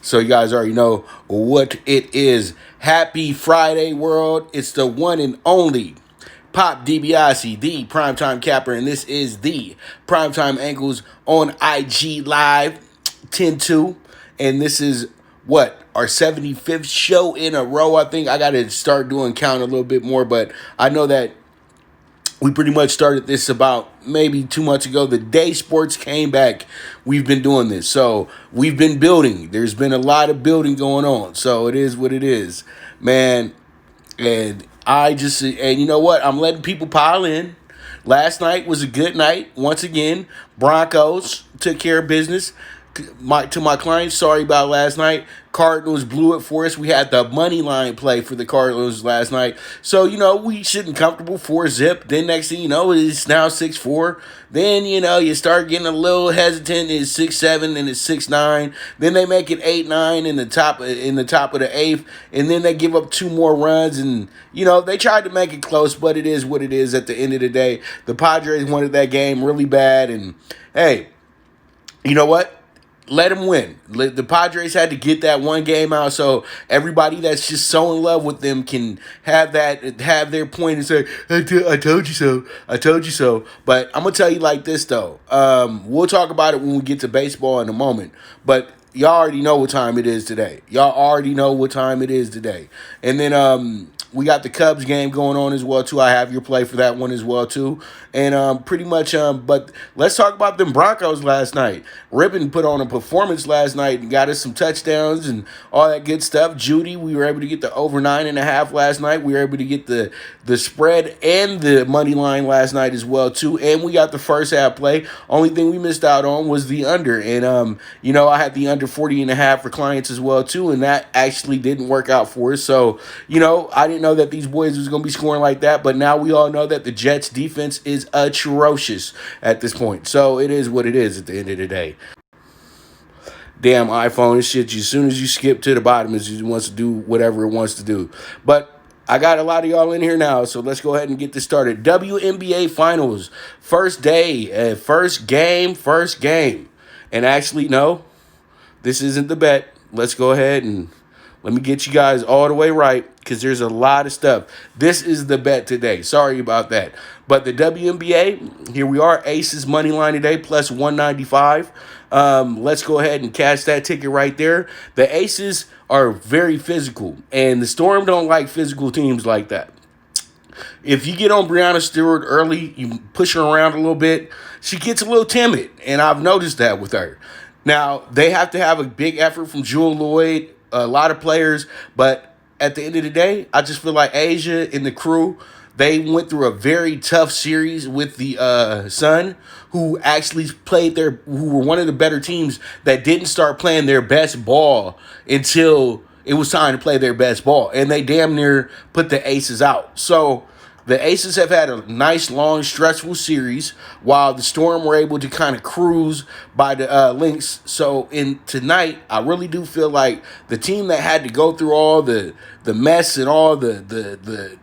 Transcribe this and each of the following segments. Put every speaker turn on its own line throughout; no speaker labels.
So you guys already know what it is. Happy Friday, world. It's the one and only Pop DiBiase, the Primetime Capper, and this is the Primetime Angles on IG Live 10-2. And this is what? Our 75th show in a row. I think I got to start doing count a little bit more, but I know that we pretty much started this about maybe 2 months ago. The day sports came back, we've been doing this. So we've been building. There's been a lot of building going on. So it is what it is, man. And you know what? I'm letting people pile in. Last night was a good night. Once again, Broncos took care of business. To my clients, sorry about last night. Cardinals blew it for us. We had the money line play for the Cardinals last night. So, we sitting comfortable 4-zip. Then next thing you know, it's now 6-4. Then, you start getting a little hesitant. It's 6-7 and it's 6-9. Then they make it 8-9 in the top of the eighth. And then they give up 2 more runs. And, they tried to make it close, but it is what it is at the end of the day. The Padres wanted that game really bad. And, hey, you know what? Let them win. The Padres had to get that one game out so everybody that's just so in love with them can have their point and say, I told you so. I told you so. But I'm going to tell you like this, though. We'll talk about it when we get to baseball in a moment. But y'all already know what time it is today. And then we got the Cubs game going on as well, too. I have your play for that one as well, too. And pretty much, but let's talk about them Broncos last night. Ribbon put on a performance last night and got us some touchdowns and all that good stuff. Judy, we were able to get the over 9.5 last night. We were able to get the spread and the money line last night as well, too. And we got the first half play. Only thing we missed out on was the under. And, I had the under 40.5 for clients as well, too. And that actually didn't work out for us. So, I didn't know that these boys was going to be scoring like that, but now we all know that the Jets defense is atrocious at this point. So it is what it is at the end of the day. Damn iPhone, this shit, as soon as you skip to the bottom, it just wants to do whatever it wants to do. But I got a lot of y'all in here now, so let's go ahead and get this started. WNBA Finals, first day, first game. And actually, no, this isn't the bet. Let's go ahead and let me get you guys all the way right because there's a lot of stuff. This is the bet today. Sorry about that. But the WNBA, here we are. Aces money line today, plus 195. Let's go ahead and cash that ticket right there. The Aces are very physical, and the Storm don't like physical teams like that. If you get on Breanna Stewart early, you push her around a little bit, she gets a little timid, and I've noticed that with her. Now, they have to have a big effort from Jewel Lloyd, a lot of players, but at the end of the day, I just feel like Asia and the crew, they went through a very tough series with the Sun, who actually who were one of the better teams that didn't start playing their best ball until it was time to play their best ball, and they damn near put the Aces out. So the Aces have had a nice, long, stressful series, while the Storm were able to kind of cruise by the Lynx. So in tonight, I really do feel like the team that had to go through all the mess and all the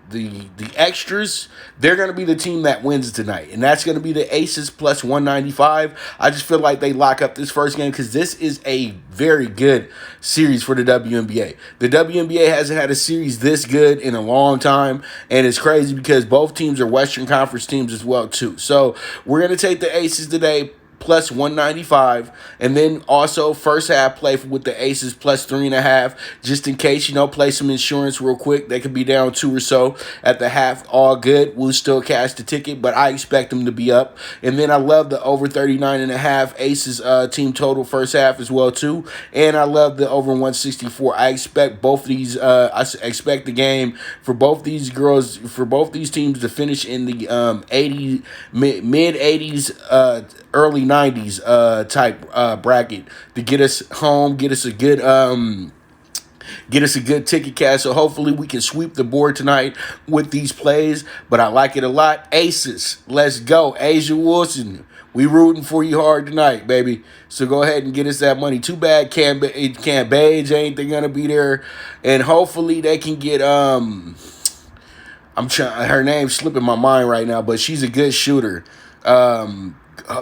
extras, they're going to be the team that wins tonight. And that's going to be the Aces plus 195. I just feel like they lock up this first game because this is a very good series for the WNBA. The WNBA hasn't had a series this good in a long time, and it's crazy because both teams are Western Conference teams as well, too. So we're going to take the Aces today, plus 195, and then also first half play with the Aces plus 3.5, just in case, play some insurance real quick. They could be down 2 or so at the half. All good. We'll still cash the ticket, but I expect them to be up. And then I love the over 39.5 Aces team total first half as well too. And I love the over 164. I expect both these. I expect the game for both these girls, for both these teams to finish in the 80 mid 80s. Early 90s type bracket to get us home, get us a good ticket cash. So hopefully we can sweep the board tonight with these plays. But I like it a lot. Aces, let's go. Asia Wilson, we rooting for you hard tonight, baby. So go ahead and get us that money. Too bad Cambage ain't they gonna be there, and hopefully they can get I'm trying. Her name's slipping my mind right now, but she's a good shooter.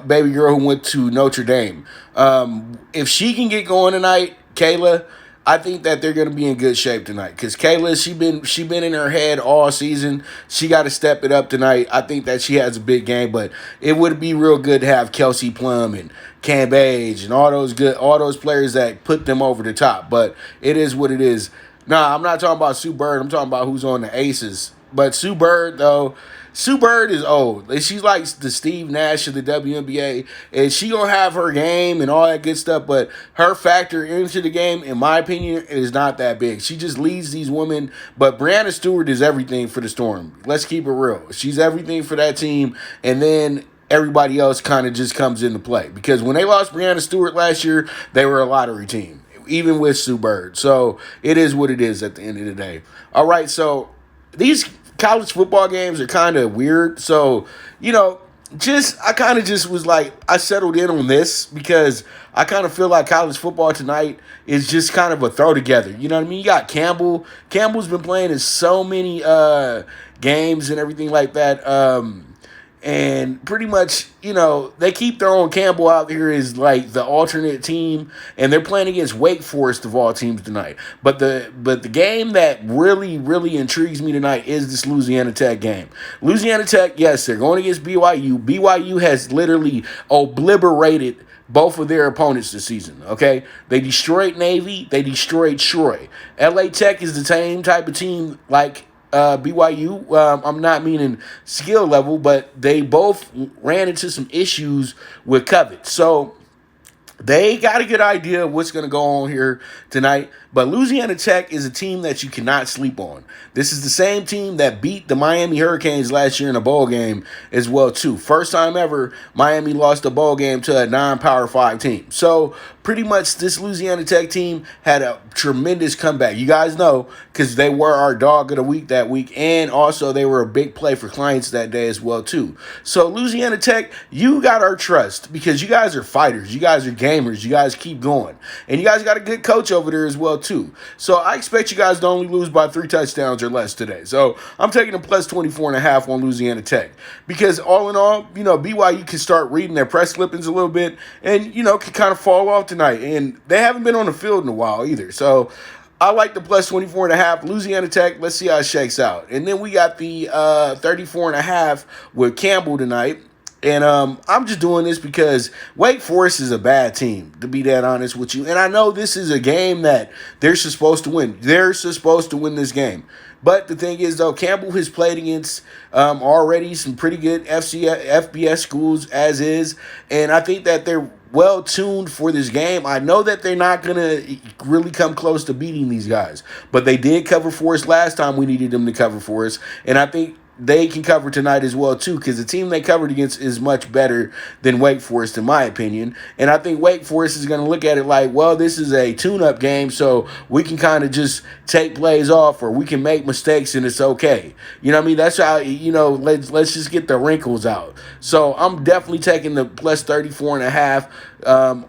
Baby girl who went to Notre Dame. If she can get going tonight, Kayla, I think that they're going to be in good shape tonight because Kayla, she been in her head all season. She got to step it up tonight. I think that she has a big game, but it would be real good to have Kelsey Plum and Cam Age and all those players that put them over the top. But it is what it is. Nah, I'm not talking about Sue Bird. I'm talking about who's on the Aces. But Sue Bird, though, Sue Bird is old. She's like the Steve Nash of the WNBA, and she gonna have her game and all that good stuff. But her factor into the game, in my opinion, is not that big. She just leads these women. But Brianna Stewart is everything for the Storm. Let's keep it real. She's everything for that team, and then everybody else kind of just comes into play. Because when they lost Brianna Stewart last year, they were a lottery team, even with Sue Bird. So it is what it is at the end of the day. All right, so these college football games are kind of weird. So, I kind of just was like, I settled in on this because I kind of feel like college football tonight is just kind of a throw together. You know what I mean? You got Campbell. Campbell's been playing in so many games and everything like that. And pretty much, they keep throwing Campbell out here as like the alternate team, and they're playing against Wake Forest of all teams tonight. But the game that really, really intrigues me tonight is this Louisiana Tech game. Louisiana Tech, yes, they're going against BYU. BYU has literally obliterated both of their opponents this season, okay? They destroyed Navy. They destroyed Troy. LA Tech is the same type of team like BYU. I'm not meaning skill level, but they both ran into some issues with Covet. So they got a good idea of what's going to go on here tonight. But Louisiana Tech is a team that you cannot sleep on. This is the same team that beat the Miami Hurricanes last year in a bowl game as well, too. First time ever, Miami lost a bowl game to a non-Power 5 team. So pretty much this Louisiana Tech team had a tremendous comeback. You guys know because they were our dog of the week that week, and also they were a big play for clients that day as well, too. So Louisiana Tech, you got our trust because you guys are fighters. You guys are gamers. You guys keep going. And you guys got a good coach over there as well, too. So I expect you guys to only lose by 3 touchdowns or less today. So I'm taking a plus 24.5 on Louisiana Tech because all in all, BYU can start reading their press clippings a little bit and, can kind of fall off tonight. And they haven't been on the field in a while either. So I like the plus 24.5. Louisiana Tech, let's see how it shakes out. And then we got the 34.5 with Campbell tonight. And I'm just doing this because Wake Forest is a bad team, to be that honest with you. And I know this is a game that they're supposed to win. They're supposed to win this game. But the thing is, though, Campbell has played against already some pretty good FBS schools as is. And I think that they're well-tuned for this game. I know that they're not going to really come close to beating these guys. But they did cover for us last time we needed them to cover for us. And I think they can cover tonight as well, too, because the team they covered against is much better than Wake Forest, in my opinion. And I think Wake Forest is going to look at it like, well, this is a tune-up game, so we can kind of just take plays off or we can make mistakes and it's okay. You know what I mean? That's how, let's just get the wrinkles out. So I'm definitely taking the plus 34.5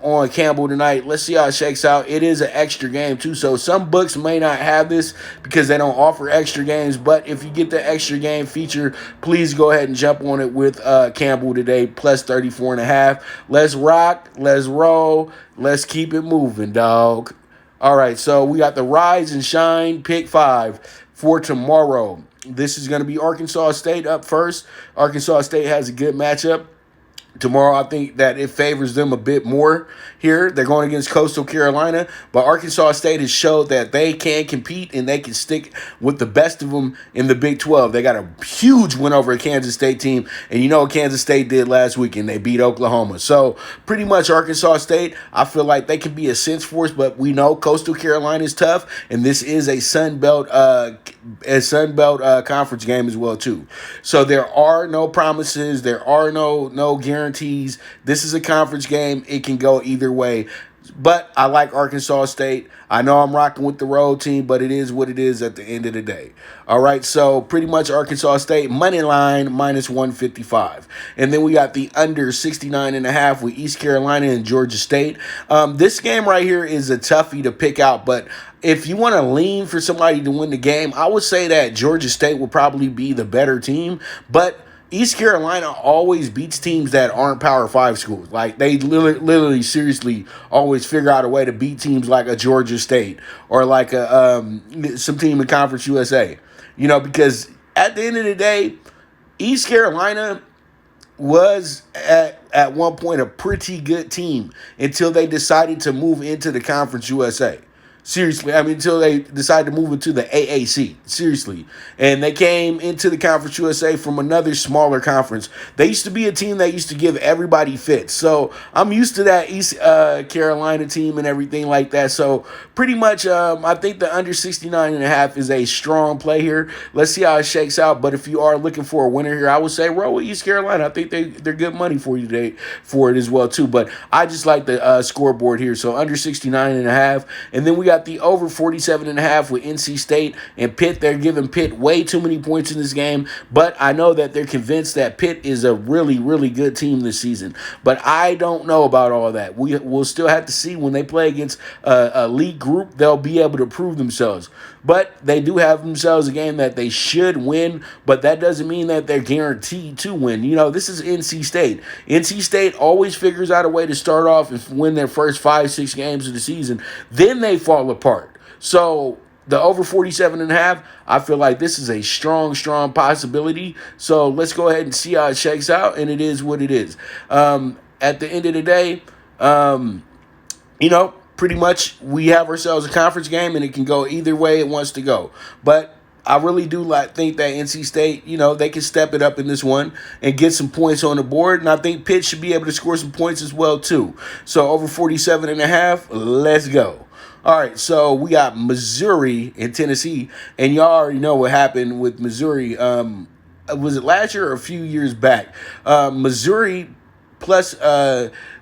on Campbell tonight. Let's see how it shakes out. It is an extra game, too, so some books may not have this because they don't offer extra games, but if you get the extra game feature, please go ahead and jump on it with Campbell today, plus 34.5. Let's rock, let's roll, let's keep it moving, dog. All right, so we got the Rise and Shine Pick 5 for tomorrow. This is going to be Arkansas State up first. Arkansas State has a good matchup tomorrow. I think that it favors them a bit more here. They're going against Coastal Carolina, but Arkansas State has showed that they can compete and they can stick with the best of them in the Big 12. They got a huge win over a Kansas State team, and you know what Kansas State did last weekend? They beat Oklahoma. So pretty much Arkansas State, I feel like they can be a sense force, but we know Coastal Carolina is tough, and this is a Sun Belt conference game as well too. So there are no promises, there are no guarantees. This is a conference game. It can go either way. But I like Arkansas State. I know I'm rocking with the road team, but it is what it is at the end of the day. All right, so pretty much Arkansas State, money line, minus 155. And then we got the under 69.5 with East Carolina and Georgia State. This game right here is a toughie to pick out, but if you want to lean for somebody to win the game, I would say that Georgia State will probably be the better team, but East Carolina always beats teams that aren't Power Five schools. Like they literally, seriously, always figure out a way to beat teams like a Georgia State or like a some team in Conference USA. Because at the end of the day, East Carolina was at one point a pretty good team until they decided to move into the Conference USA. Seriously, until they decided to move into the AAC. Seriously. And they came into the Conference USA from another smaller conference. They used to be a team that used to give everybody fits. So I'm used to that East Carolina team and everything like that. So pretty much, I think the under 69.5 is a strong play here. Let's see how it shakes out. But if you are looking for a winner here, I would say roll with East Carolina. I think they're good money for you today for it as well, too. But I just like the scoreboard here. So under 69.5. And then we got the over 47.5 with NC State and Pitt. They're giving Pitt way too many points in this game, but I know that they're convinced that Pitt is a really, really good team this season. But I don't know about all that. We'll still have to see when they play against a elite group. They'll be able to prove themselves. But they do have themselves a game that they should win, but that doesn't mean that they're guaranteed to win. This is NC State. NC State always figures out a way to start off and win their first 5-6 games of the season. Then they fall apart. So the over 47.5, I feel like this is a strong, strong possibility. So let's go ahead and see how it shakes out, and it is what it is. At the end of the day, pretty much we have ourselves a conference game, and it can go either way it wants to go. But I really do think that NC State, they can step it up in this one and get some points on the board. And I think Pitt should be able to score some points as well, too. So over 47.5, let's go. All right, so we got Missouri and Tennessee. And y'all already know what happened with Missouri. Was it last year or a few years back? Missouri plus...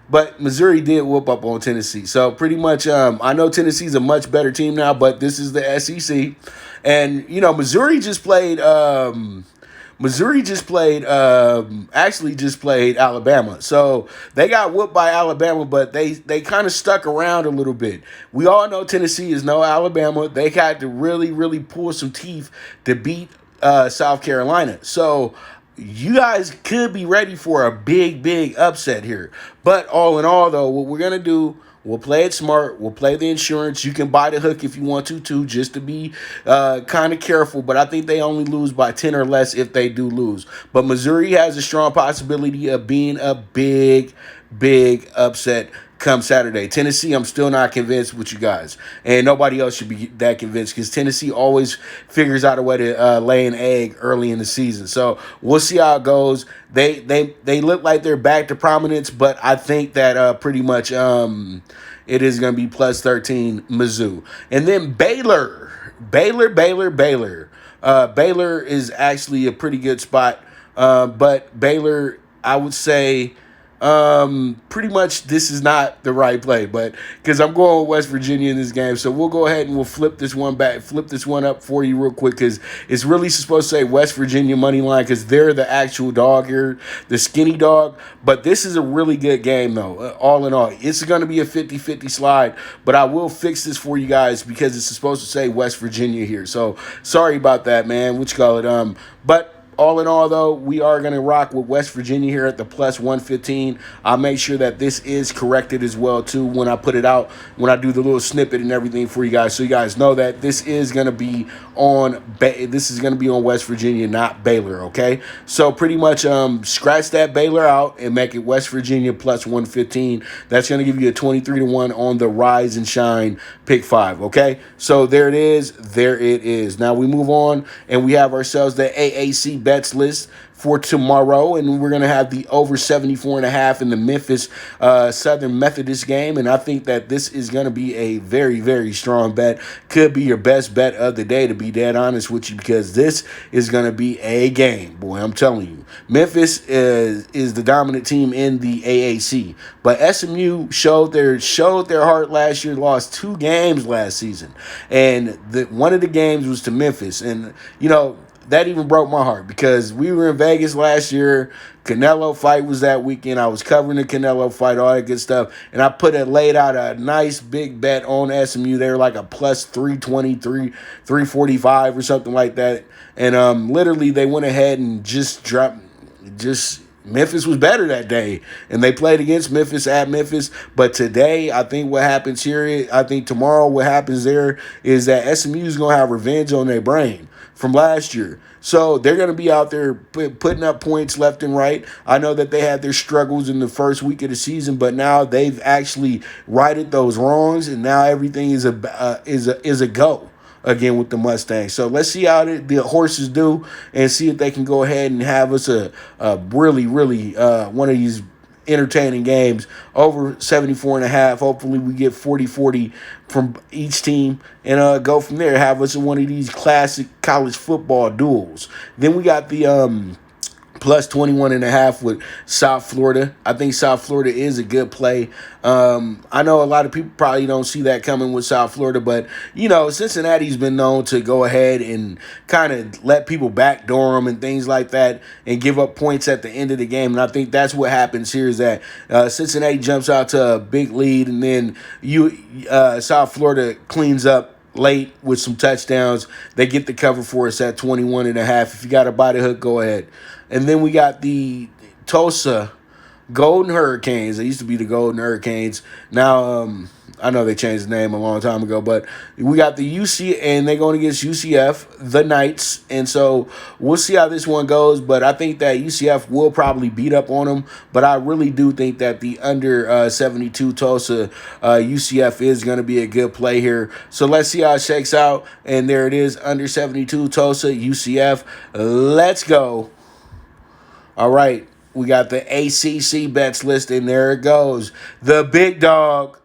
But Missouri did whoop up on Tennessee. So pretty much, I know Tennessee's a much better team now, but this is the SEC. And, Missouri just played Alabama. So they got whooped by Alabama, but they kind of stuck around a little bit. We all know Tennessee is no Alabama. They had to really, really pull some teeth to beat South Carolina. So you guys could be ready for a big, big upset here. But all in all, though, what we're going to do, we'll play it smart. We'll play the insurance. You can buy the hook if you want to, too, just to be kind of careful. But I think they only lose by 10 or less if they do lose. But Missouri has a strong possibility of being a big, big upset come Saturday. Tennessee, I'm still not convinced with you guys. And nobody else should be that convinced because Tennessee always figures out a way to lay an egg early in the season. So we'll see how it goes. They look like they're back to prominence, but I think that pretty much it is going to be plus 13 Mizzou. And then Baylor. Baylor is actually a pretty good spot. But Baylor, I would say, pretty much this is not the right play, but because I'm going with West Virginia in this game, so we'll go ahead and we'll flip this one up for you real quick because it's really supposed to say West Virginia money line because they're the actual dog here, the skinny dog. But this is a really good game though. All in all, it's going to be a 50-50 slide, but I will fix this for you guys because it's supposed to say West Virginia here. So sorry about that, man. What you call it? But all in all, though, we are going to rock with West Virginia here at the plus 115. I'll make sure that this is corrected as well, too, when I put it out, when I do the little snippet and everything for you guys. So you guys know that this is going to be on West Virginia, not Baylor, okay? So pretty much scratch that Baylor out and make it West Virginia plus 115. That's going to give you a 23-1 on the Rise and Shine Pick 5, okay? So there it is. There it is. Now we move on, and we have ourselves the AAC bets list for tomorrow, and we're going to have the over 74.5 in the Memphis Southern Methodist game, and I think that this is going to be a very, very strong bet. Could be your best bet of the day, to be dead honest with you, because this is going to be a game, boy, I'm telling you. Memphis is the dominant team in the AAC, but SMU showed their heart last year, lost 2 games last season, and one of the games was to Memphis, and, that even broke my heart because we were in Vegas last year. Canelo fight was that weekend. I was covering the Canelo fight, all that good stuff. And I laid out a nice big bet on SMU. They were like a plus 320, 345 or something like that. And literally they went ahead and just dropped. just Memphis was better that day, and they played against Memphis at Memphis. But today, I think what happens here, I think tomorrow what happens there is that SMU is going to have revenge on their brain from last year. So they're going to be out there putting up points left and right. I know that they had their struggles in the first week of the season, but now they've actually righted those wrongs, and now everything is a go again with the Mustangs. So let's see how the horses do and see if they can go ahead and have us a really, really one of these entertaining games over 74.5. Hopefully we get 40-40 from each team and go from there. Have us in one of these classic college football duels. Then we got the plus 21.5 with South Florida. I think South Florida is a good play. I know a lot of people probably don't see that coming with South Florida, but, Cincinnati's been known to go ahead and kind of let people backdoor them and things like that and give up points at the end of the game. And I think that's what happens here is that Cincinnati jumps out to a big lead, and then South Florida cleans up late with some touchdowns. They get the cover for us at 21.5. If you got to buy the hook, go ahead. And then we got the Tulsa Golden Hurricanes. They used to be the Golden Hurricanes. Now, I know they changed the name a long time ago, but we got the UC, and they're going against UCF, the Knights. And so we'll see how this one goes, but I think that UCF will probably beat up on them. But I really do think that the under 72 Tulsa UCF is going to be a good play here. So let's see how it shakes out. And there it is, under 72 Tulsa UCF. Let's go. All right, we got the ACC bets list, and there it goes. The big dog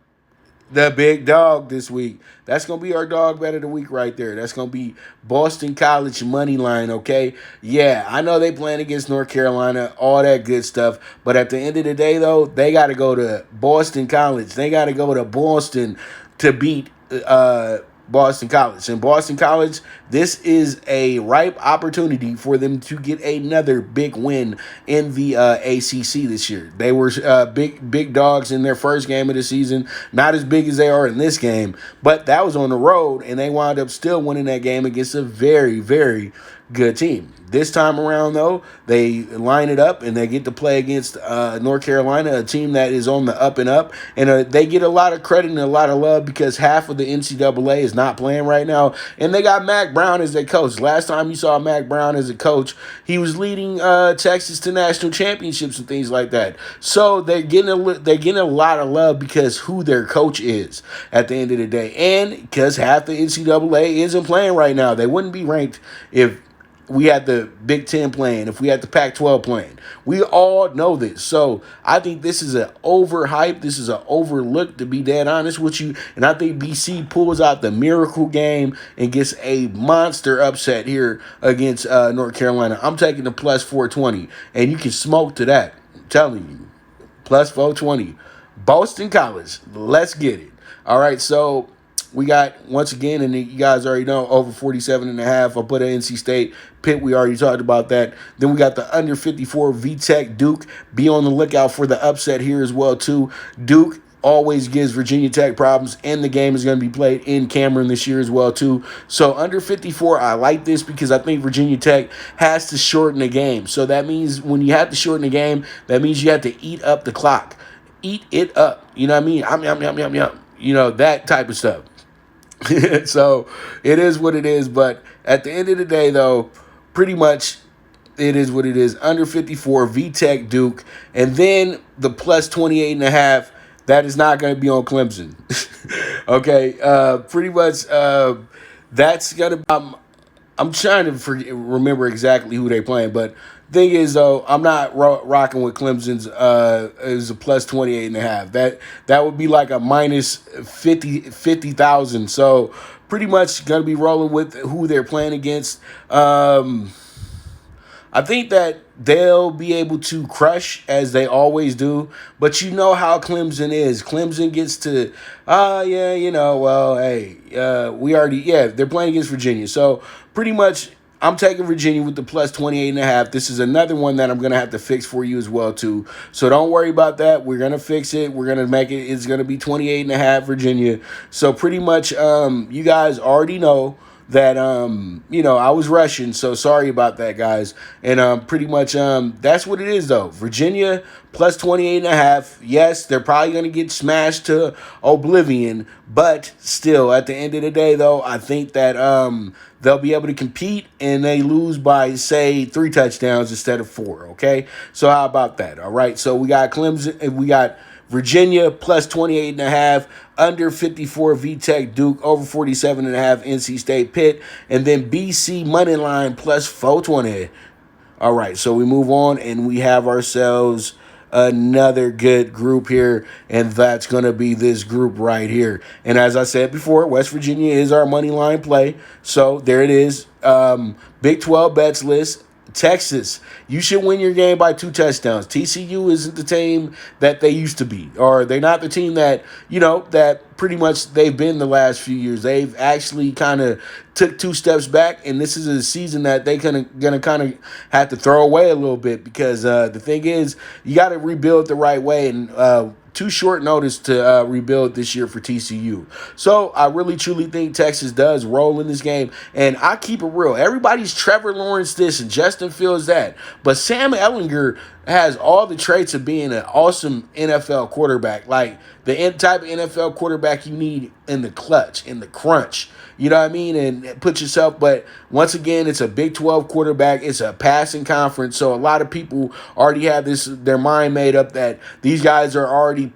this week. That's going to be our dog bet of the week right there. That's going to be Boston College money line, okay? Yeah, I know they playing against North Carolina, all that good stuff. But at the end of the day, though, they got to go to Boston College. They got to go to Boston to beat Boston College. And Boston College, this is a ripe opportunity for them to get another big win in the ACC this year. They were big dogs in their first game of the season, not as big as they are in this game, but that was on the road, and they wound up still winning that game against a very, very good team. This time around, though, they line it up and they get to play against North Carolina, a team that is on the up and up. And they get a lot of credit and a lot of love because half of the NCAA is not playing right now. And they got Mack Brown as their coach. Last time you saw Mack Brown as a coach, he was leading Texas to national championships and things like that. So they're getting a lot of love because who their coach is at the end of the day. And because half the NCAA isn't playing right now. They wouldn't be ranked if we had the Big Ten playing, if we had the Pac-12 playing. We all know this. So I think this is an overhyped, this is an overlooked, to be dead honest with you. And I think BC pulls out the miracle game and gets a monster upset here against North Carolina. I'm taking the plus 420, and you can smoke to that. I'm telling you. Plus 420. Boston College. Let's get it. All right, so we got, once again, and you guys already know, over 47.5. I'll put an NC State. Pitt, we already talked about that. Then we got the under 54 VTech Duke. Be on the lookout for the upset here as well, too. Duke always gives Virginia Tech problems, and the game is going to be played in Cameron this year as well, too. So under 54, I like this because I think Virginia Tech has to shorten the game. So that means when you have to shorten the game, that means you have to eat up the clock. Eat it up. You know what I mean? Yum. You know, that type of stuff. So it is what it is. But at the end of the day, though, pretty much it is what it is. Under 54, VTech Duke. And then the plus 28.5, that is not going to be on Clemson. Okay. Pretty much that's going to I'm trying to remember exactly who they playing, but thing is, though, I'm not rocking with Clemson's is a plus 28.5. That would be like a minus 50,000. So pretty much going to be rolling with who they're playing against. I think that they'll be able to crush as they always do, but you know how Clemson is. Clemson gets to, they're playing against Virginia. So pretty much I'm taking Virginia with the plus 28.5. This is another one that I'm going to have to fix for you as well, too. So don't worry about that. We're going to fix it. We're going to make it. It's going to be 28.5 Virginia. So pretty much you guys already know that I was rushing, so sorry about that, guys. And pretty much that's what it is though. Virginia plus 28.5. Yes, they're probably going to get smashed to oblivion, but still, at the end of the day, though, I think that they'll be able to compete, and they lose by, say, 3 touchdowns instead of 4. Okay, so how about that? All right, so we got Clemson, we got Virginia plus 28.5, under 54 VTech Duke, over 47.5 NC State Pitt, and then BC money line plus 420. All right, so we move on, and we have ourselves another good group here, and that's going to be this group right here. And as I said before, West Virginia is our money line play. So there it is. Big 12 bets list. Texas, you should win your game by 2 touchdowns. TCU isn't the team that they used to be, or they're not the team that, that pretty much they've been the last few years. They've actually kind of took 2 steps back, and this is a season that they gonna kind of have to throw away a little bit, because the thing is, you got to rebuild the right way, and too short notice to rebuild this year for TCU. So I really truly think Texas does roll in this game, and I keep it real. Everybody's Trevor Lawrence this and Justin Fields that, but Sam Ehlinger has all the traits of being an awesome NFL quarterback, like the type of NFL quarterback you need in the clutch, in the crunch. You know what I mean? And put yourself, but once again, it's a Big 12 quarterback. It's a passing conference. So a lot of people already have their mind made up that these guys are already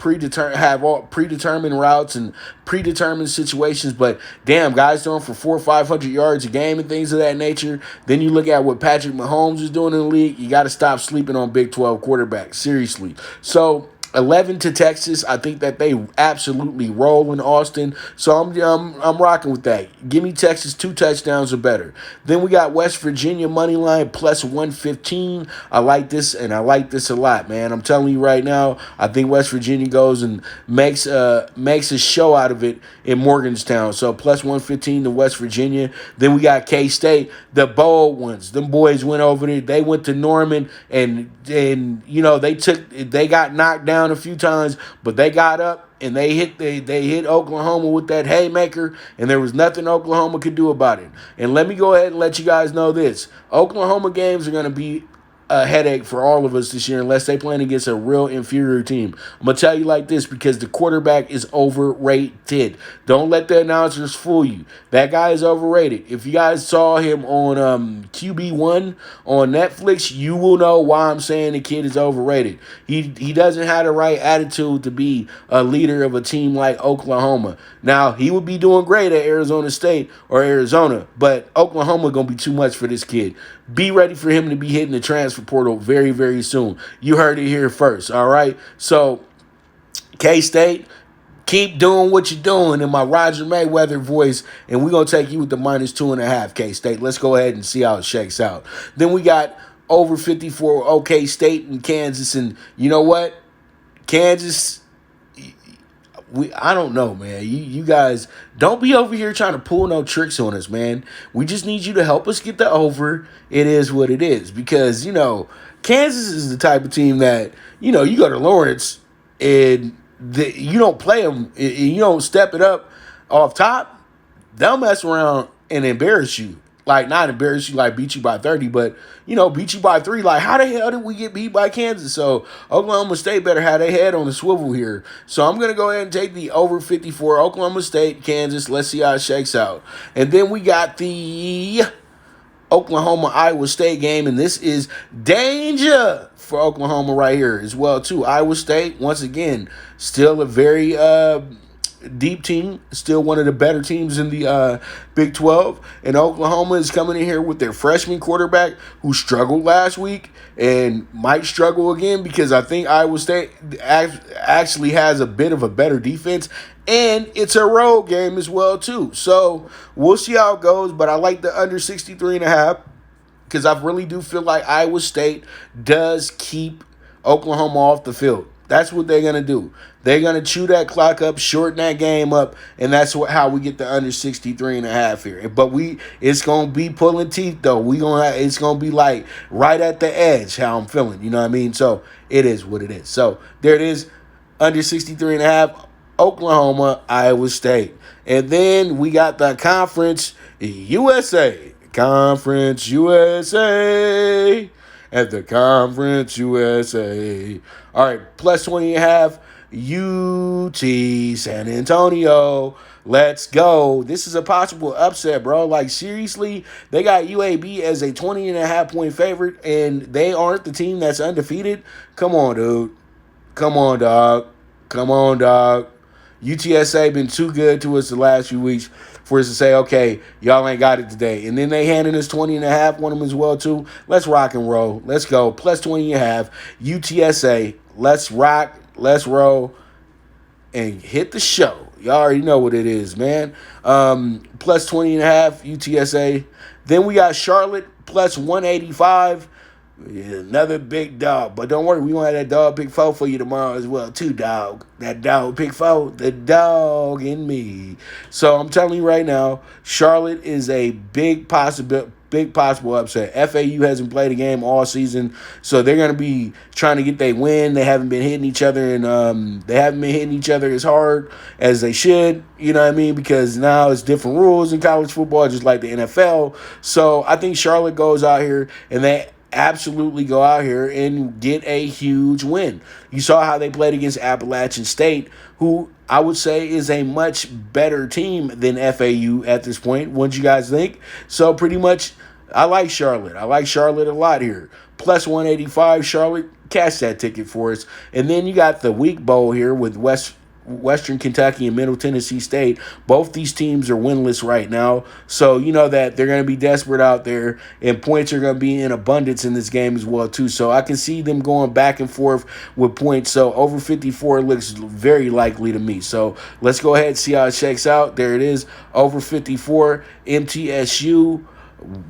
have all predetermined routes and predetermined situations. But damn, guys throwing for 400 or 500 yards a game and things of that nature. Then you look at what Patrick Mahomes is doing in the league. You got to stop sleeping on Big 12 quarterbacks. Seriously. So 11 to Texas. I think that they absolutely roll in Austin. So I'm rocking with that. Give me Texas 2 touchdowns or better. Then we got West Virginia money line plus 115. I like this, and I like this a lot, man. I'm telling you right now, I think West Virginia goes and makes a show out of it in Morgantown. So plus 115 to West Virginia. Then we got K-State, the bold ones. Them boys went over there. They went to Norman, and they got knocked down a few times, but they got up and they hit Oklahoma with that haymaker, and there was nothing Oklahoma could do about it. And let me go ahead and let you guys know this. Oklahoma games are going to be a headache for all of us this year unless they playing against a real inferior team. I'm going to tell you like this, because the quarterback is overrated. Don't let the announcers fool you. That guy is overrated. If you guys saw him on QB1 on Netflix, you will know why I'm saying the kid is overrated. He doesn't have the right attitude to be a leader of a team like Oklahoma. Now, he would be doing great at Arizona State or Arizona, but Oklahoma going to be too much for this kid. Be ready for him to be hitting the transfer portal very, very soon. You heard it here first, all right? So, K-State, keep doing what you're doing in my Roger Mayweather voice, and we're going to take you with the minus 2.5, K-State. Let's go ahead and see how it shakes out. Then we got over 54 OK State and Kansas, and you know what? Kansas, I don't know, man. You guys don't be over here trying to pull no tricks on us, man. We just need you to help us get the over. It is what it is, because Kansas is the type of team that you go to Lawrence and you don't play them, you don't step it up off top. They'll mess around and embarrass you. Like, not embarrass you, like beat you by 30, but, beat you by 3. Like, how the hell did we get beat by Kansas? So, Oklahoma State better have their head on the swivel here. So, I'm going to go ahead and take the over 54, Oklahoma State, Kansas. Let's see how it shakes out. And then we got the Oklahoma-Iowa State game, and this is danger for Oklahoma right here as well, too. Iowa State, once again, still a very deep team, still one of the better teams in the Big 12, and Oklahoma is coming in here with their freshman quarterback who struggled last week and might struggle again, because I think Iowa State actually has a bit of a better defense, and it's a road game as well too. So we'll see how it goes, but I like the under 63.5, because I really do feel like Iowa State does keep Oklahoma off the field. That's what they're going to do. They're going to chew that clock up, shorten that game up, and that's how we get the under 63.5 here. But it's going to be pulling teeth, though. It's going to be like right at the edge how I'm feeling. You know what I mean? So it is what it is. So there it is, under 63.5, Oklahoma, Iowa State. And then we got the Conference USA. Conference USA. At the Conference USA. All right, plus 20.5. UT San Antonio. Let's go. This is a possible upset, bro. Like, seriously, they got UAB as a 20.5 point favorite, and they aren't the team that's undefeated. Come on, dude. Come on, dog. Come on, dog. UTSA been too good to us the last few weeks for us to say, okay, y'all ain't got it today. And then they handed us 20.5, want them as well, too. Let's rock and roll. Let's go. Plus 20.5. UTSA. Let's rock. Let's roll. And hit the show. Y'all already know what it is, man. Plus 20.5, UTSA. Then we got Charlotte, plus 185. Another big dog. But don't worry, we gonna have that dog pick 4 for you tomorrow as well, too, dog. That dog pick 4, the dog in me. So I'm telling you right now, Charlotte is a big possible upset. FAU hasn't played a game all season, so they're going to be trying to get their win. They haven't been hitting each other, and they haven't been hitting each other as hard as they should, you know what I mean, because now it's different rules in college football, just like the NFL. So I think Charlotte goes out here, and they absolutely go out here and get a huge win. You saw how they played against Appalachian State, who I would say is a much better team than FAU at this point. What you guys think? So pretty much, I like Charlotte. I like Charlotte a lot here. Plus 185, Charlotte. Cash that ticket for us. And then you got the week bowl here with Western Kentucky and Middle Tennessee State. Both these teams are winless right now. So you know that they're going to be desperate out there, and points are going to be in abundance in this game as well, too. So I can see them going back and forth with points. So over 54 looks very likely to me. So let's go ahead and see how it checks out. There it is. Over 54, MTSU,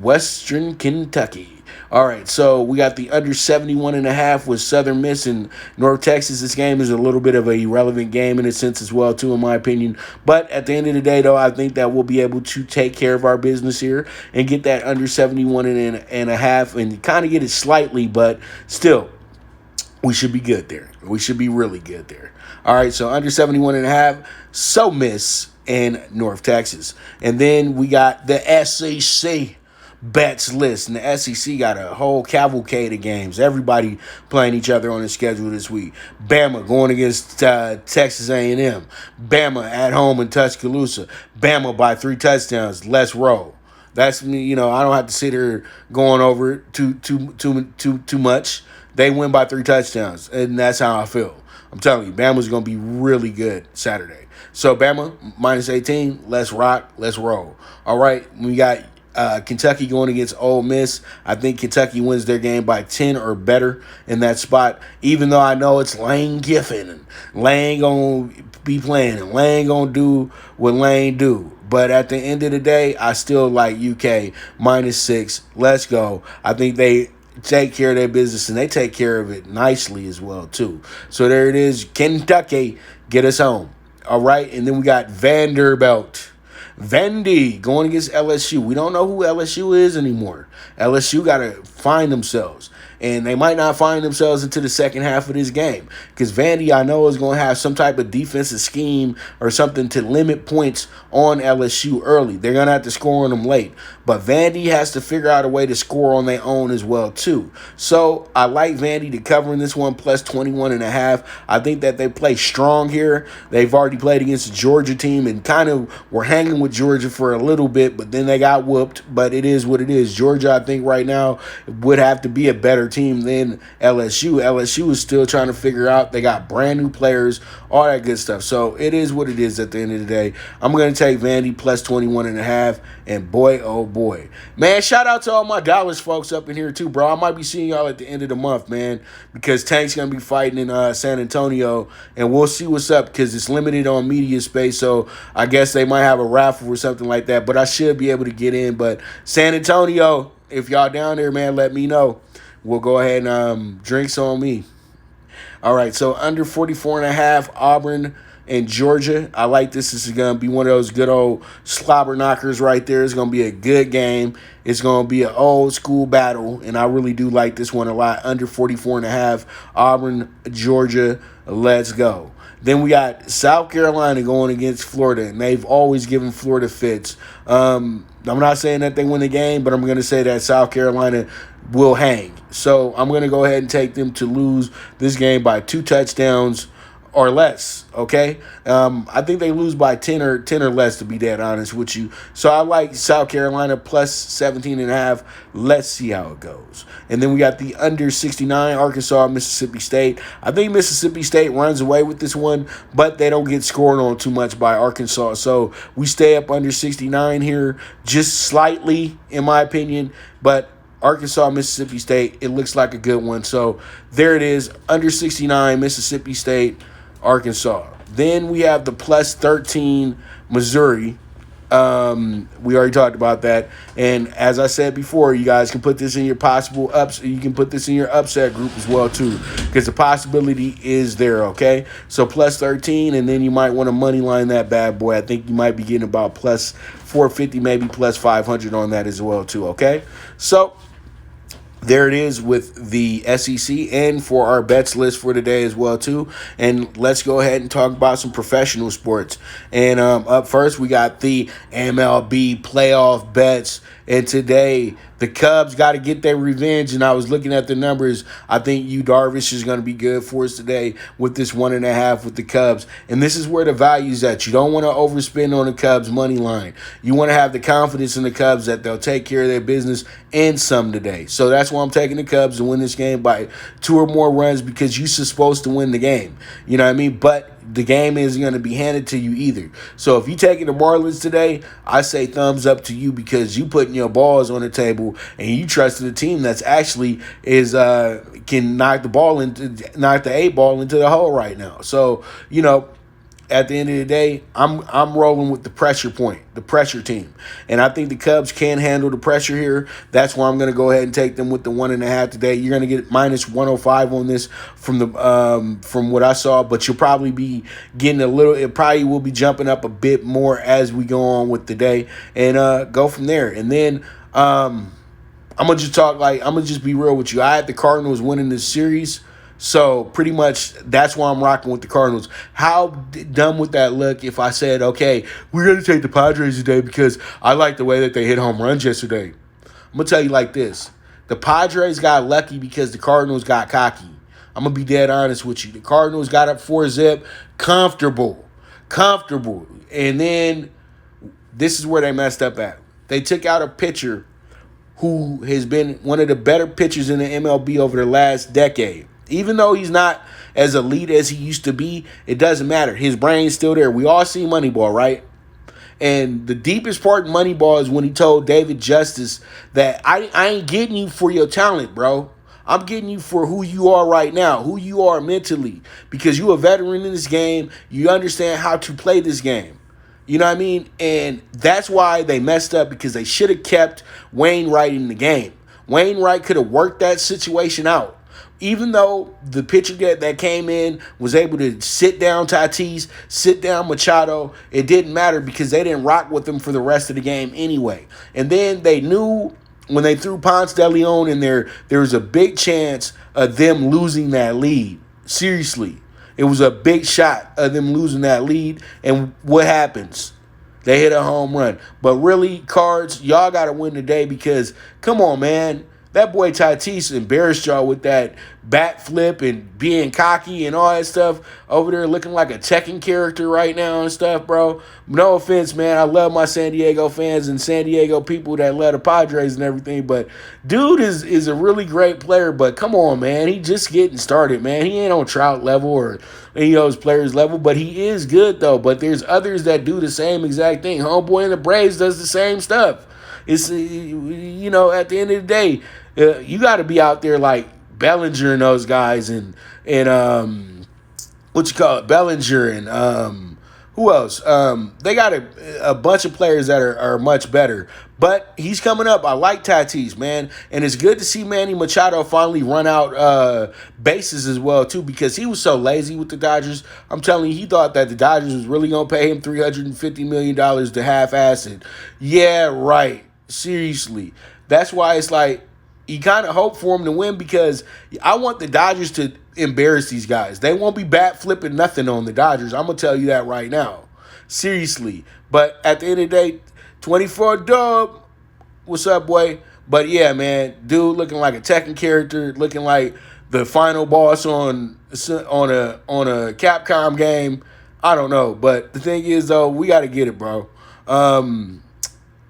Western Kentucky. All right, so we got the under 71.5 with Southern Miss and North Texas. This game is a little bit of a irrelevant game in a sense as well, too, in my opinion. But at the end of the day, though, I think that we'll be able to take care of our business here and get that under 71.5 and kind of get it slightly, but still, we should be good there. We should be really good there. All right, so under 71.5, so Miss and North Texas. And then we got the SEC bets list, and the SEC got a whole cavalcade of games. Everybody playing each other on the schedule this week. Bama going against Texas A&M. Bama at home in Tuscaloosa. Bama by 3 touchdowns. Let's roll. That's me. You know, I don't have to sit here going over it too much. They win by 3 touchdowns, and that's how I feel. I'm telling you, Bama's going to be really good Saturday. So Bama minus 18. Let's rock. Let's roll. All right, we got Kentucky going against Ole Miss. I think Kentucky wins their game by 10 or better in that spot, even though I know it's Lane Kiffin. And Lane going to be playing, and Lane going to do what Lane do. But at the end of the day, I still like UK minus 6. Let's go. I think they take care of their business, and they take care of it nicely as well, too. So there it is. Kentucky, get us home. All right, and then we got Vanderbilt. Vandy going against LSU. We don't know who LSU is anymore. LSU got to find themselves. And they might not find themselves into the second half of this game. Because Vandy, I know, is going to have some type of defensive scheme or something to limit points on LSU early. They're going to have to score on them late. But Vandy has to figure out a way to score on their own as well, too. So I like Vandy to cover in this one, plus 21.5. I think that they play strong here. They've already played against the Georgia team and kind of were hanging with Georgia for a little bit, but then they got whooped. But it is what it is. Georgia, I think right now, would have to be a better team than LSU. LSU is still trying to figure out. They got brand new players, all that good stuff. So it is what it is at the end of the day. I'm going to take Vandy plus 21.5, and boy, oh boy. Man, shout out to all my Dallas folks up in here too, bro. I might be seeing y'all at the end of the month, man, because Tank's going to be fighting in San Antonio, and we'll see what's up because it's limited on media space, so I guess they might have a raffle or something like that, but I should be able to get in. But San Antonio, if y'all down there, man, let me know. We'll go ahead and drinks on me. All right, so under 44.5, Auburn and Georgia. I like this. This is going to be one of those good old slobber knockers right there. It's going to be a good game. It's going to be an old school battle, and I really do like this one a lot. Under 44.5, Auburn, Georgia. Let's go. Then we got South Carolina going against Florida, and they've always given Florida fits. I'm not saying that they win the game, but I'm going to say that South Carolina will hang. So I'm going to go ahead and take them to lose this game by 2 touchdowns or less, okay? I think they lose by 10 or less, to be dead honest with you. So I like South Carolina plus 17.5. Let's see how it goes. And then we got the under 69, Arkansas, Mississippi State. I think Mississippi State runs away with this one, but they don't get scored on too much by Arkansas. So we stay up under 69 here, just slightly, in my opinion, but Arkansas, Mississippi State, it looks like a good one. So there it is, under 69, Mississippi State, Arkansas. Then we have the plus 13, Missouri. We already talked about that. And as I said before, you guys can put this in your possible ups. You can put this in your upset group as well, too, because the possibility is there, okay? So plus 13, and then you might want to money line that bad boy. I think you might be getting about plus 450, maybe plus 500 on that as well, too, okay? So there it is with the SEC and for our bets list for today as well, too. And let's go ahead and talk about some professional sports. And up first, we got the MLB Playoff Bets. And today, the Cubs got to get their revenge. And I was looking at the numbers. I think Yu Darvish is going to be good for us today with this 1.5 with the Cubs. And this is where the value's at. You don't want to overspend on the Cubs money line. You want to have the confidence in the Cubs that they'll take care of their business and some today. So that's why I'm taking the Cubs to win this game by 2 or more runs, because you're supposed to win the game. You know what I mean? But the game isn't going to be handed to you either. So if you're taking the Marlins today, I say thumbs up to you, because you putting your balls on the table and you trusting a team that's actually can knock the 8 ball into the hole right now. So, you know, at the end of the day, I'm rolling with the pressure team. And I think the Cubs can handle the pressure here. That's why I'm going to go ahead and take them with the 1.5 today. You're going to get minus 105 on this from what I saw, but you'll probably be getting it probably will be jumping up a bit more as we go on with the day, and go from there. And then I'm going to just be real with you. I had the Cardinals winning this series. So pretty much that's why I'm rocking with the Cardinals. How dumb would that look if I said, okay, we're going to take the Padres today because I like the way that they hit home runs yesterday? I'm going to tell you like this. The Padres got lucky because the Cardinals got cocky. I'm going to be dead honest with you. The Cardinals got up 4-zip, comfortable. And then this is where they messed up at. They took out a pitcher who has been one of the better pitchers in the MLB over the last decade. Even though he's not as elite as he used to be, it doesn't matter. His brain's still there. We all see Moneyball, right? And the deepest part in Moneyball is when he told David Justice that I ain't getting you for your talent, bro. I'm getting you for who you are right now, who you are mentally, because you're a veteran in this game. You understand how to play this game. You know what I mean? And that's why they messed up, because they should have kept Wainwright in the game. Wainwright could have worked that situation out. Even though the pitcher that came in was able to sit down Tatis, sit down Machado, it didn't matter because they didn't rock with them for the rest of the game anyway. And then they knew when they threw Ponce de Leon in there was a big chance of them losing that lead. Seriously. It was a big shot of them losing that lead. And what happens? They hit a home run. But really, Cards, y'all got to win today because, come on, man. That boy Tatis embarrassed y'all with that bat flip and being cocky and all that stuff over there, looking like a Tekken character right now and stuff, bro. No offense, man. I love my San Diego fans and San Diego people that love the Padres and everything, but dude is a really great player. But come on, man. He just getting started, man. He ain't on Trout level or any of those players level, but he is good, though. But there's others that do the same exact thing. Homeboy in the Braves does the same stuff. It's, you know, at the end of the day, you got to be out there like Bellinger and those guys and Bellinger and who else? They got a bunch of players that are much better. But he's coming up. I like Tatis, man. And it's good to see Manny Machado finally run out bases as well, too, because he was so lazy with the Dodgers. I'm telling you, he thought that the Dodgers was really going to pay him $350 million to half-ass it. Yeah, right. Seriously. That's why it's like, you kind of hope for them to win because I want the Dodgers to embarrass these guys. They won't be bat flipping nothing on the Dodgers. I'm going to tell you that right now. Seriously. But at the end of the day, 24 dub. What's up, boy? But yeah, man, dude looking like a Tekken character, looking like the final boss on a Capcom game. I don't know. But the thing is, though, we got to get it, bro.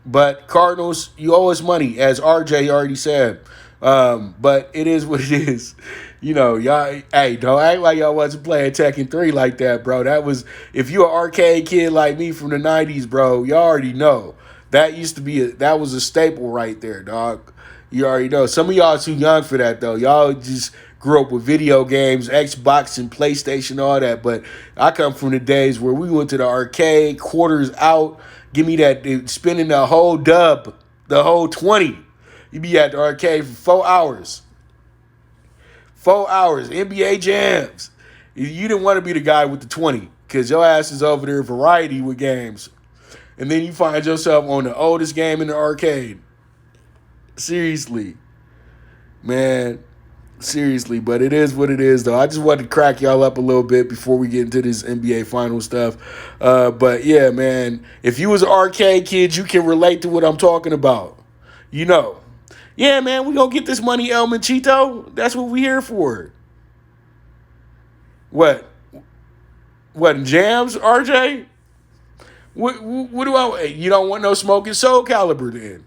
But Cardinals, you owe us money, as RJ already said. But it is what it is. You know, y'all, hey, don't act like y'all wasn't playing Tekken 3 like that, bro. That was, if you an arcade kid like me from the 90s, bro, y'all already know. That used to be, that was a staple right there, dog. You already know. Some of y'all too young for that, though. Y'all just grew up with video games, Xbox and PlayStation, all that. But I come from the days where we went to the arcade, quarters out, give me that, spending the whole dub, the whole 20. You be at the arcade for 4 hours. 4 hours, NBA jams. You didn't want to be the guy with the 20 because your ass is over there variety with games. And then you find yourself on the oldest game in the arcade. Seriously. Man, seriously. But it is what it is, though. I just wanted to crack y'all up a little bit before we get into this NBA final stuff. But, yeah, man, if you was an arcade kid, you can relate to what I'm talking about. You know. Yeah, man, we gonna get this money, El Manchito. That's what we here for. What jams, RJ? What do I? You don't want no smoking Soul Calibur then?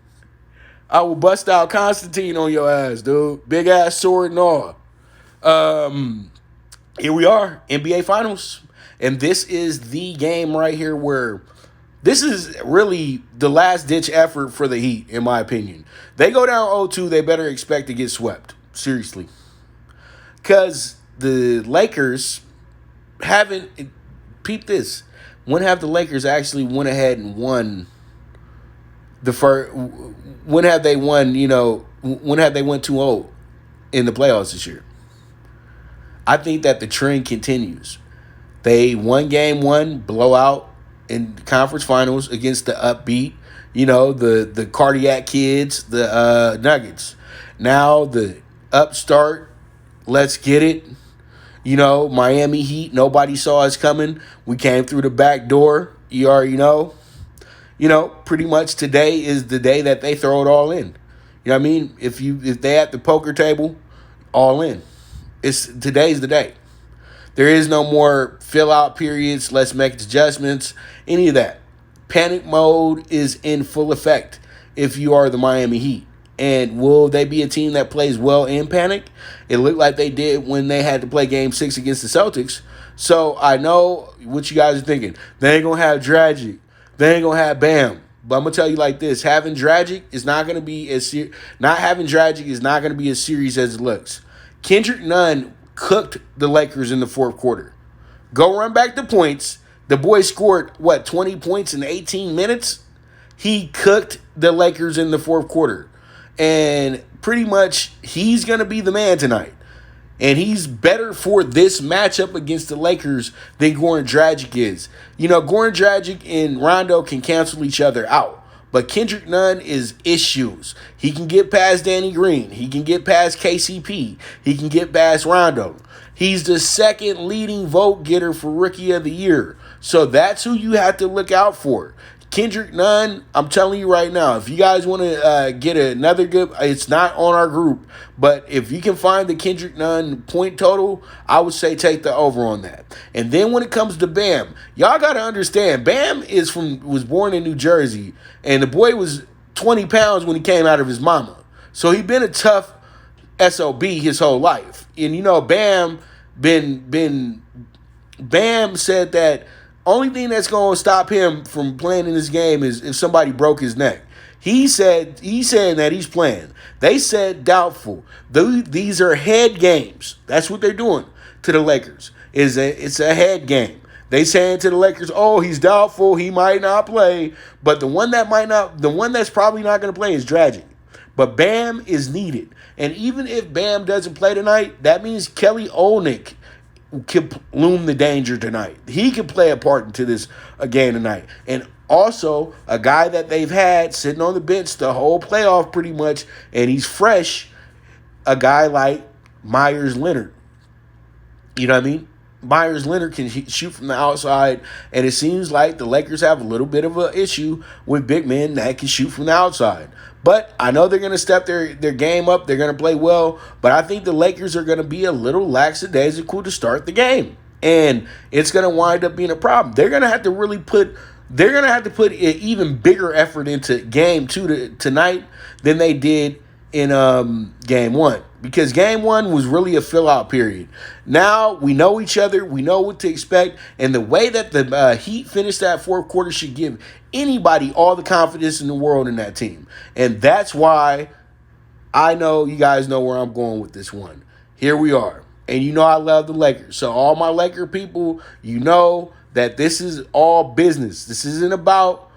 I will bust out Constantine on your ass, dude. Big ass sword and all. Here we are, NBA Finals, and this is the game right here where. This is really the last-ditch effort for the Heat, in my opinion. They go down 0-2, they better expect to get swept. Seriously. Because the Lakers haven't... Peep this. When have the Lakers actually went ahead and won the first... When have they won, when have they went 2-0 in the playoffs this year? I think that the trend continues. They won game one, blowout, in conference finals against the upbeat, the cardiac kids, the Nuggets. Now the upstart, let's get it. Miami Heat, nobody saw us coming. We came through the back door. You already know. Pretty much today is the day that they throw it all in. You know what I mean? If they at the poker table, all in. Today's the day. There is no more fill-out periods, let's make adjustments, any of that. Panic mode is in full effect if you are the Miami Heat. And will they be a team that plays well in panic? It looked like they did when they had to play Game 6 against the Celtics. So I know what you guys are thinking. They ain't going to have Dragic. They ain't going to have Bam. But I'm going to tell you like this. Having Dragic is not going to be not having Dragic is not going to be as serious as it looks. Kendrick Nunn cooked the Lakers in the fourth quarter. Go run back the points. The boy scored, 20 points in 18 minutes? He cooked the Lakers in the fourth quarter. And pretty much he's going to be the man tonight. And he's better for this matchup against the Lakers than Goran Dragic is. Goran Dragic and Rondo can cancel each other out. But Kendrick Nunn is issues. He can get past Danny Green. He can get past KCP. He can get past Rondo. He's the second leading vote getter for Rookie of the Year. So that's who you have to look out for. Kendrick Nunn, I'm telling you right now, if you guys want to get another good, it's not on our group, but if you can find the Kendrick Nunn point total, I would say take the over on that. And then when it comes to Bam, y'all got to understand, Bam was born in New Jersey, and the boy was 20 pounds when he came out of his mama. So he been a tough SOB his whole life. And Bam said that only thing that's going to stop him from playing in this game is if somebody broke his neck. He's saying that he's playing. They said doubtful. These are head games. That's what they're doing to the Lakers. It's a head game. They saying to the Lakers, oh, he's doubtful. He might not play. But the one that's probably not going to play is Dragic. But Bam is needed. And even if Bam doesn't play tonight, that means Kelly Olynyk could loom the danger tonight. He could play a part into this game tonight. And also, a guy that they've had sitting on the bench the whole playoff pretty much, and he's fresh, a guy like Myers Leonard. You know what I mean? Myers Leonard can shoot from the outside, and it seems like the Lakers have a little bit of an issue with big men that can shoot from the outside. But I know they're going to step their game up. They're going to play well, but I think the Lakers are going to be a little lackadaisical to start the game, and it's going to wind up being a problem. They're going to have to really put. They're going to have to put an even bigger effort into game two tonight than they did in game one, because game one was really a fill out period. Now we know each other, we know what to expect, and the way that the Heat finished that fourth quarter should give anybody all the confidence in the world in that team. And that's why I know you guys know where I'm going with this one. Here we are. And you know I love the Lakers. So all my Laker people, you know that this is all business. This isn't about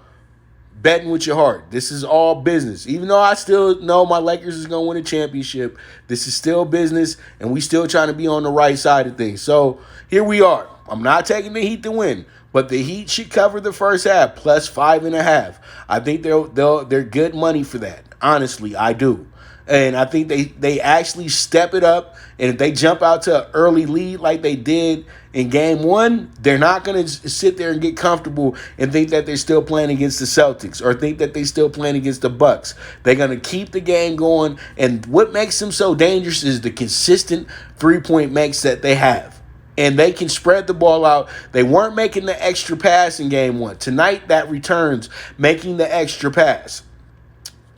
betting with your heart. This is all business. Even though I still know my Lakers is going to win a championship, this is still business, and we still trying to be on the right side of things. So here we are. I'm not taking the Heat to win, but the Heat should cover the first half, plus 5.5. I think they're good money for that. Honestly, I do. And I think they actually step it up. And if they jump out to an early lead like they did in game one, they're not going to sit there and get comfortable and think that they're still playing against the Celtics or think that they're still playing against the Bucks. They're going to keep the game going. And what makes them so dangerous is the consistent three-point makes that they have. And they can spread the ball out. They weren't making the extra pass in game one. Tonight, that returns making the extra pass.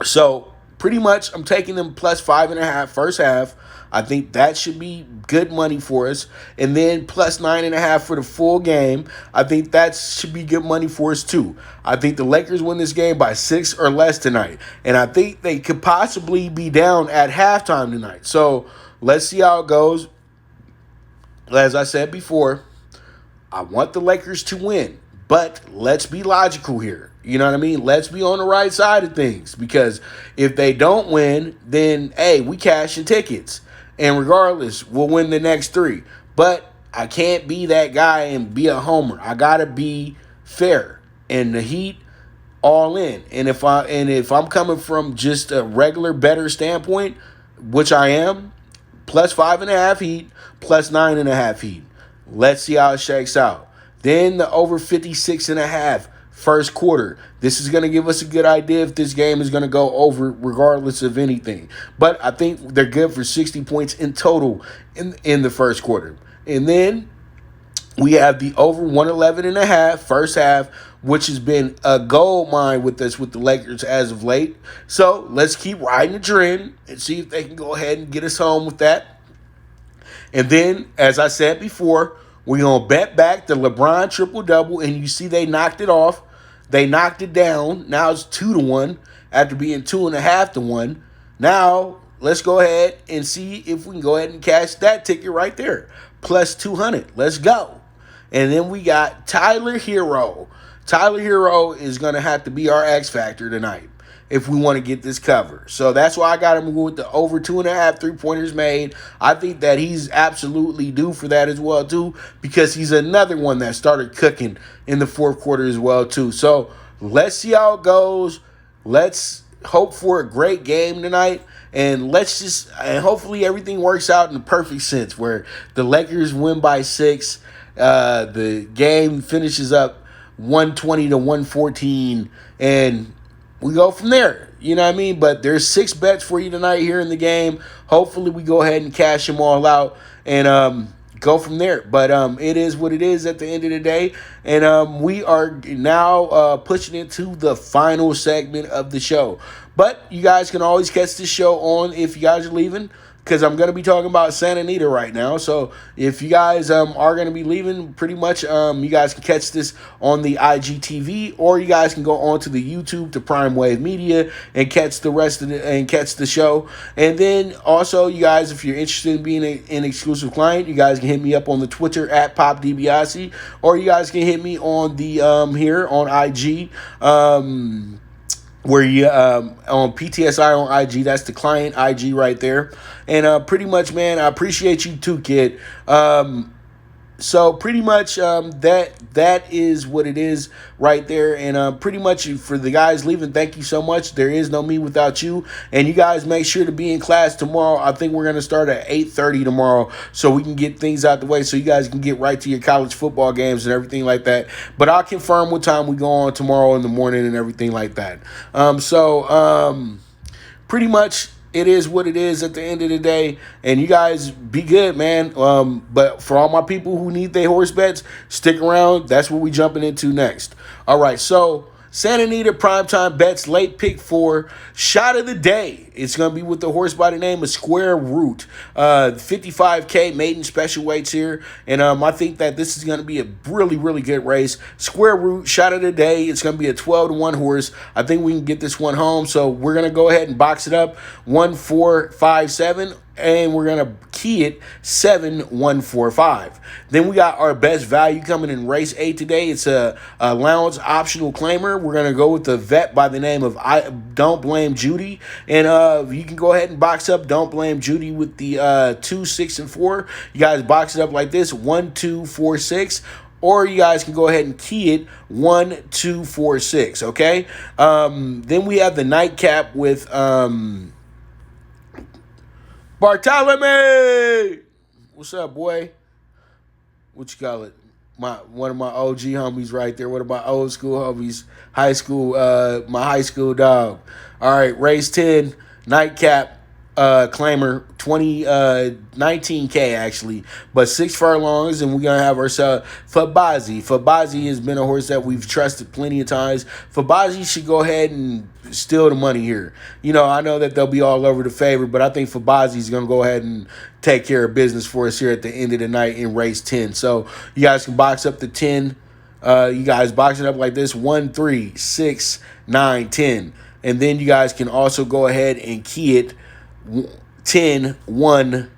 So pretty much, I'm taking them plus 5.5 first half. I think that should be good money for us. And then plus 9.5 for the full game. I think that should be good money for us too. I think the Lakers win this game by 6 or less tonight. And I think they could possibly be down at halftime tonight. So let's see how it goes. As I said before, I want the Lakers to win. But let's be logical here. You know what I mean? Let's be on the right side of things. Because if they don't win, then, hey, we cashing tickets. And regardless, we'll win the next 3. But I can't be that guy and be a homer. I got to be fair. And the Heat, all in. And if I'm coming from just a regular better standpoint, which I am, plus 5.5 Heat, plus 9.5 Heat. Let's see how it shakes out. Then the over 56.5 first quarter. This is going to give us a good idea if this game is going to go over regardless of anything. But I think they're good for 60 points in total in the first quarter. And then we have the over 111.5 first half, which has been a gold mine with us with the Lakers as of late. So let's keep riding the trend and see if they can go ahead and get us home with that. And then, as I said before, we're going to bet back the LeBron triple-double, and you see they knocked it off. They knocked it down. Now it's 2-1 after being 2.5-1. Now, let's go ahead and see if we can go ahead and cash that ticket right there. Plus 200. Let's go. And then we got Tyler Hero. Tyler Hero is going to have to be our X factor tonight if we want to get this cover. So that's why I got him with the over 2.5 3-pointers made. I think that he's absolutely due for that as well, too, because he's another one that started cooking in the fourth quarter as well, too. So let's see how it goes. Let's hope for a great game tonight. And and hopefully everything works out in the perfect sense where the Lakers win by 6. The game finishes up 120-114, and we go from there. You know what I mean? But there's 6 bets for you tonight here in the game. Hopefully we go ahead and cash them all out and go from there. But it is what it is at the end of the day. And we are now pushing into the final segment of the show. But you guys can always catch this show on if you guys are leaving, because I'm going to be talking about Santa Anita right now. So if you guys are going to be leaving, pretty much you guys can catch this on the IGTV, or you guys can go on to the YouTube to Prime Wave Media and catch the rest of catch the show. And then also, you guys, if you're interested in being an exclusive client, you guys can hit me up on the Twitter at PopDiBiase, or you guys can hit me on the here on IG. Where you on PTSI on IG, that's the client IG right there. And pretty much, man, I appreciate you too, kid. So pretty much that is what it is right there, and pretty much for the guys leaving, thank you so much. There is no me without you, and you guys make sure to be in class tomorrow. I think we're gonna start at 8:30 tomorrow, so we can get things out the way, so you guys can get right to your college football games and everything like that. But I'll confirm what time we go on tomorrow in the morning and everything like that. Pretty much it is what it is at the end of the day, and you guys be good, man. But for all my people who need their horse bets, stick around. That's what we jumping into next. All right, so Santa Anita Primetime Bets late pick 4 shot of the day. It's going to be with the horse by the name of Square Root. 55K maiden special weights here. And I think that this is going to be a really, really good race. Square Root shot of the day. It's going to be a 12-1 horse. I think we can get this one home. So we're going to go ahead and box it up 1, 4, 5, 7. And we're going to key it 7, 1, 4, 5. Then we got our best value coming in race 8 today. It's a allowance optional claimer. We're going to go with the vet by the name of Don't Blame Judy. And you can go ahead and box up Don't Blame Judy with the 2, 6, and 4. You guys box it up like this: 1, 2, 4, 6. Or you guys can go ahead and key it 1, 2, 4, 6. Okay. Then we have the nightcap with Bartolome. What's up, boy? What you call it? One of my OG homies right there. One of my old school homies. High school, my high school dog. All right, race 10, nightcap, claimer, 19K actually, but 6 furlongs, and we're gonna have ourselves Fabazi. Fabazi has been a horse that we've trusted plenty of times. Fabazi should go ahead and steal the money here. You know, I know that they'll be all over the favorite, but I think Fabazi is gonna go ahead and take care of business for us here at the end of the night in race 10. So you guys can box up the 10. You guys box it up like this: 1, 3, 6, 9, 10. And then you guys can also go ahead and key it 10, 1,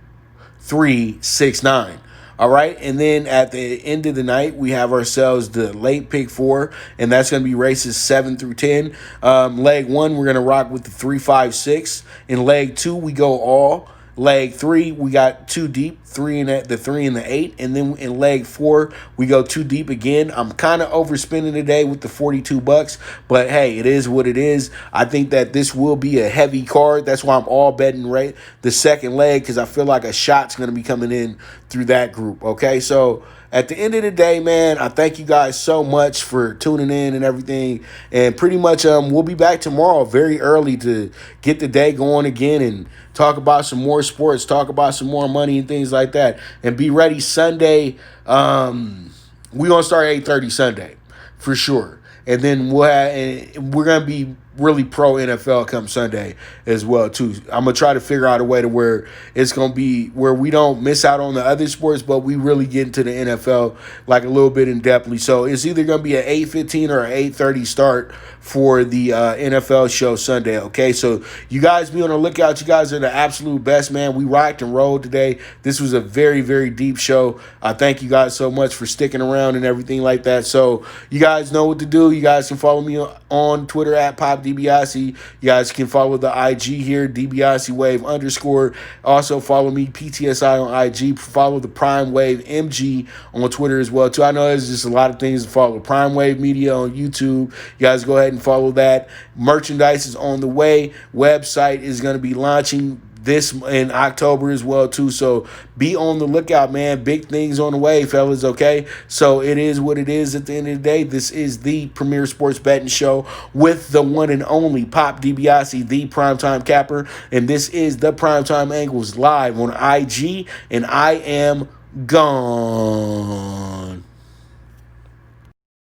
3, 6, 9. All right. And then at the end of the night, we have ourselves the late pick 4, and that's going to be races 7 through 10. Leg 1, we're going to rock with the 3, 5, 6. In leg 2, we go all. Leg 3, we got 2 deep, the 3 and the 8, and then in leg 4, we go 2 deep again. I'm kind of overspending today with the $42, but hey, it is what it is. I think that this will be a heavy card. That's why I'm all betting right the second leg, because I feel like a shot's going to be coming in through that group. Okay, so at the end of the day, man, I thank you guys so much for tuning in and everything. And pretty much we'll be back tomorrow very early to get the day going again and talk about some more sports, talk about some more money and things like that. And be ready Sunday. We're going to start 8:30 Sunday for sure. And then we're going to be really pro NFL come Sunday as well too. I'm gonna try to figure out a way to where it's gonna be where we don't miss out on the other sports, but we really get into the NFL like a little bit in depthly. So it's either gonna be an 8:15 or an 8:30 start for the NFL show Sunday. Okay, so you guys be on the lookout. You guys are the absolute best, man. We rocked and rolled today. This was a very, very deep show. I thank you guys so much for sticking around and everything like that. So you guys know what to do. You guys can follow me on Twitter at PopDiBiase. You guys can follow the IG here, DiBiase Wave _. Also follow me, PTSI on IG. Follow the Prime Wave MG on Twitter as well too. I know there's just a lot of things to follow. Prime Wave Media on YouTube. You guys go ahead and follow that. Merchandise is on the way. Website is going to be launching this in October as well too, so be on the lookout, man. Big things on the way, fellas. Okay, so it is what it is at the end of the day. This is the premier sports betting show with the one and only Pop DiBiase, the primetime capper, and this is the Primetime Angles live on IG, and I am gone.